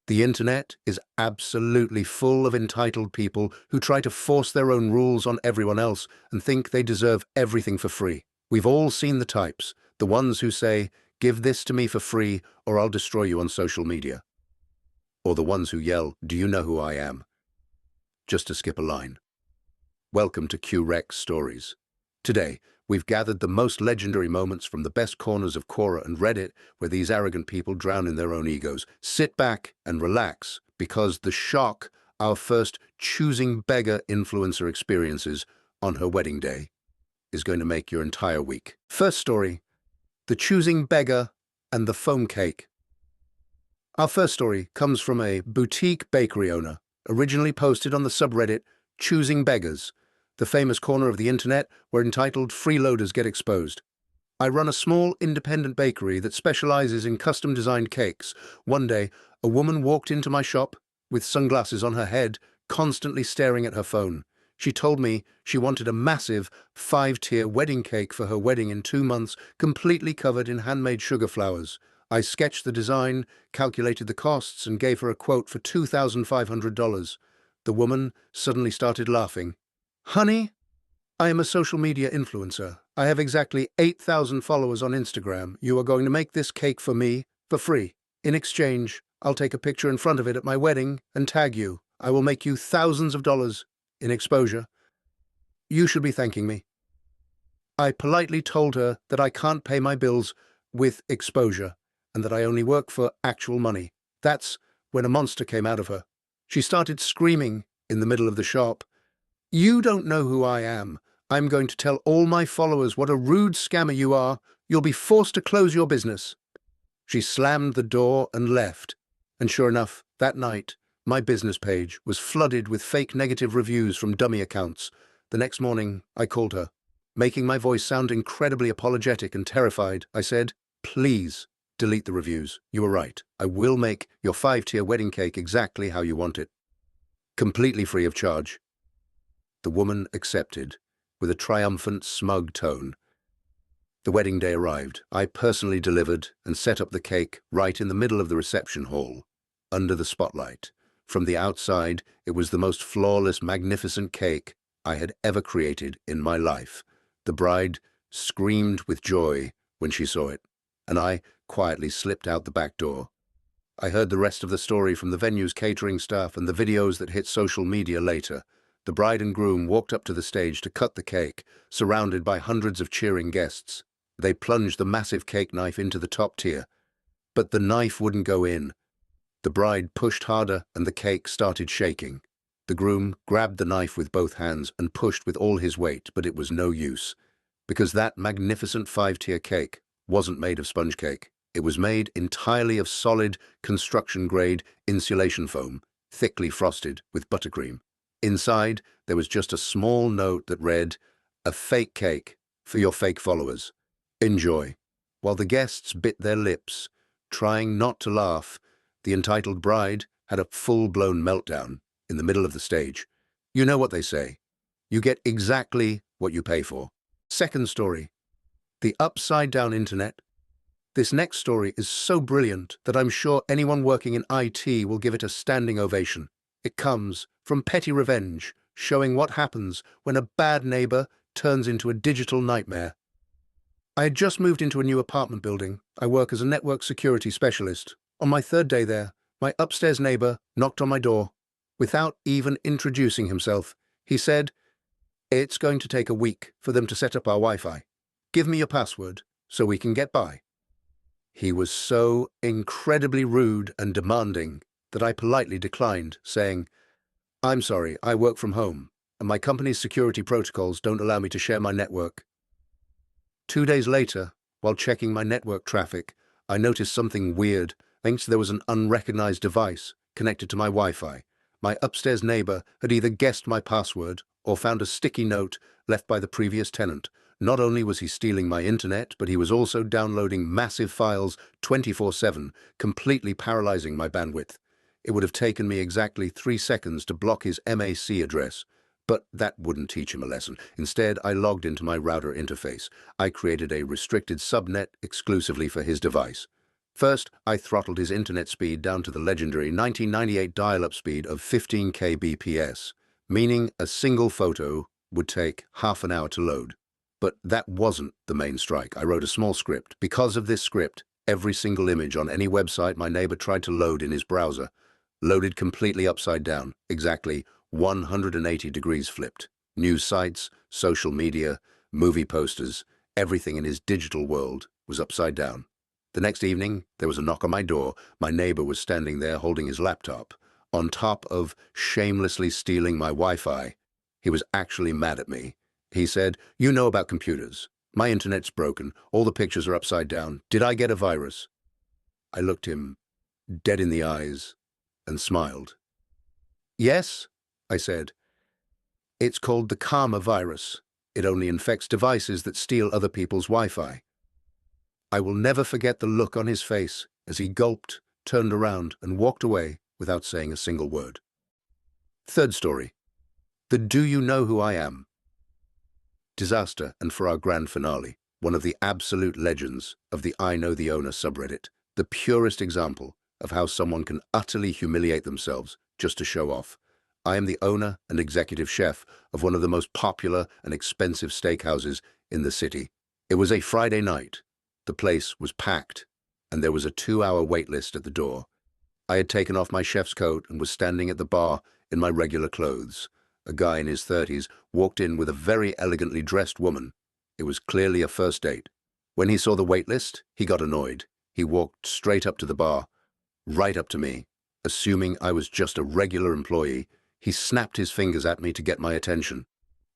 The internet is absolutely full of entitled people who try to force their own rules on everyone else and think they deserve everything for free. We've all seen the types, the ones who say, "Give this to me for free or I'll destroy you on social media." Or the ones who yell, "Do you know who I am?" just to skip a line. Welcome to QuReX Stories. Today, we've gathered the most legendary moments from the best corners of Quora and Reddit where these arrogant people drown in their own egos. Sit back and relax, because the shock our first choosing beggar influencer experiences on her wedding day is going to make your entire week. First story, the choosing beggar and the foam cake. Our first story comes from a boutique bakery owner, originally posted on the subreddit Choosing Beggars, the famous corner of the internet where entitled freeloaders get exposed. I run a small independent bakery that specializes in custom-designed cakes. One day, a woman walked into my shop with sunglasses on her head, constantly staring at her phone. She told me she wanted a massive 5-tier wedding cake for her wedding in 2 months, completely covered in handmade sugar flowers. I sketched the design, calculated the costs, and gave her a quote for $2,500. The woman suddenly started laughing. "Honey, I am a social media influencer. I have exactly 8,000 followers on Instagram. You are going to make this cake for me, for free. In exchange, I'll take a picture in front of it at my wedding and tag you. I will make you thousands of dollars in exposure. You should be thanking me." I politely told her that I can't pay my bills with exposure and that I only work for actual money. That's when a monster came out of her. She started screaming in the middle of the shop, "You don't know who I am. I'm going to tell all my followers what a rude scammer you are. You'll be forced to close your business." She slammed the door and left. And sure enough, that night, my business page was flooded with fake negative reviews from dummy accounts. The next morning, I called her. Making my voice sound incredibly apologetic and terrified, I said, "Please delete the reviews. You were right. I will make your 5-tier wedding cake exactly how you want it, completely free of charge." The woman accepted, with a triumphant, smug tone. The wedding day arrived. I personally delivered and set up the cake right in the middle of the reception hall, under the spotlight. From the outside, it was the most flawless, magnificent cake I had ever created in my life. The bride screamed with joy when she saw it, and I quietly slipped out the back door. I heard the rest of the story from the venue's catering staff and the videos that hit social media later. The bride and groom walked up to the stage to cut the cake, surrounded by hundreds of cheering guests. They plunged the massive cake knife into the top tier, but the knife wouldn't go in. The bride pushed harder and the cake started shaking. The groom grabbed the knife with both hands and pushed with all his weight, but it was no use, because that magnificent 5-tier cake wasn't made of sponge cake. It was made entirely of solid, construction-grade insulation foam, thickly frosted with buttercream. Inside, there was just a small note that read, "A fake cake for your fake followers. Enjoy." While the guests bit their lips, trying not to laugh, the entitled bride had a full-blown meltdown in the middle of the stage. You know what they say. You get exactly what you pay for. Second story, the upside-down internet. This next story is so brilliant that I'm sure anyone working in IT will give it a standing ovation. It comes from petty revenge, showing what happens when a bad neighbor turns into a digital nightmare. I had just moved into a new apartment building. I work as a network security specialist. On my 3rd day there, my upstairs neighbor knocked on my door. Without even introducing himself, he said, "It's going to take a week for them to set up our Wi-Fi. Give me your password so we can get by." He was so incredibly rude and demanding that I politely declined, saying, "I'm sorry, I work from home, and my company's security protocols don't allow me to share my network." 2 days later, while checking my network traffic, I noticed something weird. Thanks, there was an unrecognized device connected to my Wi-Fi. My upstairs neighbor had either guessed my password or found a sticky note left by the previous tenant. Not only was he stealing my internet, but he was also downloading massive files 24/7, completely paralyzing my bandwidth. It would have taken me exactly 3 seconds to block his MAC address, but that wouldn't teach him a lesson. Instead, I logged into my router interface. I created a restricted subnet exclusively for his device. First, I throttled his internet speed down to the legendary 1998 dial-up speed of 15 kbps, meaning a single photo would take half an hour to load. But that wasn't the main strike. I wrote a small script. Because of this script, every single image on any website my neighbor tried to load in his browser loaded completely upside down, exactly 180 degrees flipped. News sites, social media, movie posters, everything in his digital world was upside down. The next evening, there was a knock on my door. My neighbor was standing there holding his laptop. On top of shamelessly stealing my Wi-Fi, he was actually mad at me. He said, "You know about computers. My internet's broken. All the pictures are upside down. Did I get a virus?" I looked him dead in the eyes and smiled. "Yes," I said. "It's called the Karma virus. It only infects devices that steal other people's Wi-Fi." I will never forget the look on his face as he gulped, turned around, and walked away without saying a single word. Third story. The Do You Know Who I Am? Disaster, and for our grand finale, one of the absolute legends of the I Know the Owner subreddit, the purest example of how someone can utterly humiliate themselves just to show off. I am the owner and executive chef of one of the most popular and expensive steakhouses in the city. It was a Friday night. The place was packed, and there was a 2-hour wait list at the door. I had taken off my chef's coat and was standing at the bar in my regular clothes. A guy in his 30s walked in with a very elegantly dressed woman. It was clearly a first date. When he saw the wait list, he got annoyed. He walked straight up to the bar, right up to me. Assuming I was just a regular employee, he snapped his fingers at me to get my attention.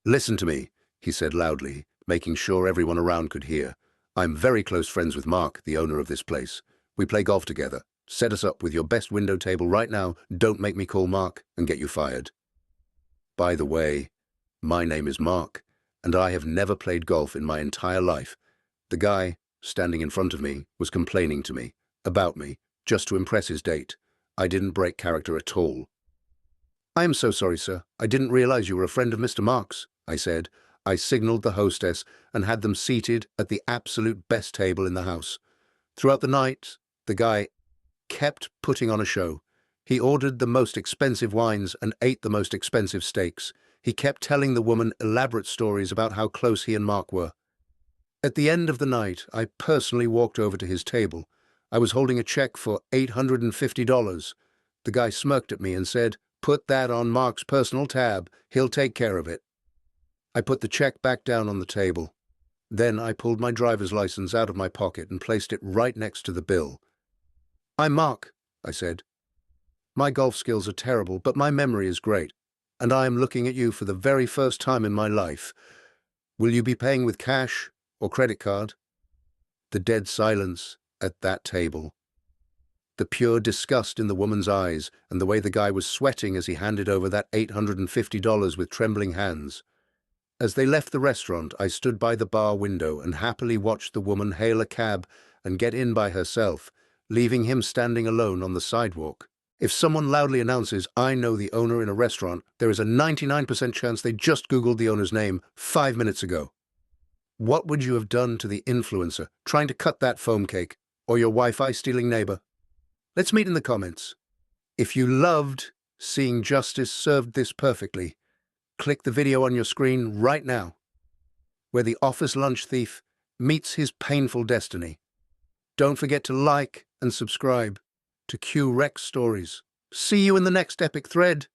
"Listen to me," he said loudly, making sure everyone around could hear. "I'm very close friends with Mark, the owner of this place. We play golf together. Set us up with your best window table right now. Don't make me call Mark and get you fired. By the way, my name is Mark, and I have never played golf in my entire life." The guy, standing in front of me, was complaining to me, about me, just to impress his date. I didn't break character at all. "I am so sorry, sir. I didn't realize you were a friend of Mr. Mark's," I said. I signaled the hostess and had them seated at the absolute best table in the house. Throughout the night, the guy kept putting on a show. He ordered the most expensive wines and ate the most expensive steaks. He kept telling the woman elaborate stories about how close he and Mark were. At the end of the night, I personally walked over to his table. I was holding a check for $850. The guy smirked at me and said, "Put that on Mark's personal tab. He'll take care of it." I put the check back down on the table. Then I pulled my driver's license out of my pocket and placed it right next to the bill. "I'm Mark," I said. "My golf skills are terrible, but my memory is great, and I am looking at you for the very first time in my life. Will you be paying with cash or credit card?" The dead silence at that table. The pure disgust in the woman's eyes, and the way the guy was sweating as he handed over that $850 with trembling hands. As they left the restaurant, I stood by the bar window and happily watched the woman hail a cab and get in by herself, leaving him standing alone on the sidewalk. If someone loudly announces, "I know the owner," in a restaurant, there is a 99% chance they just Googled the owner's name 5 minutes ago. What would you have done to the influencer trying to cut that foam cake, or your Wi-Fi stealing neighbor? Let's meet in the comments. If you loved seeing justice served this perfectly, click the video on your screen right now, where the office lunch thief meets his painful destiny. Don't forget to like and subscribe to QuReX Stories. See you in the next epic thread.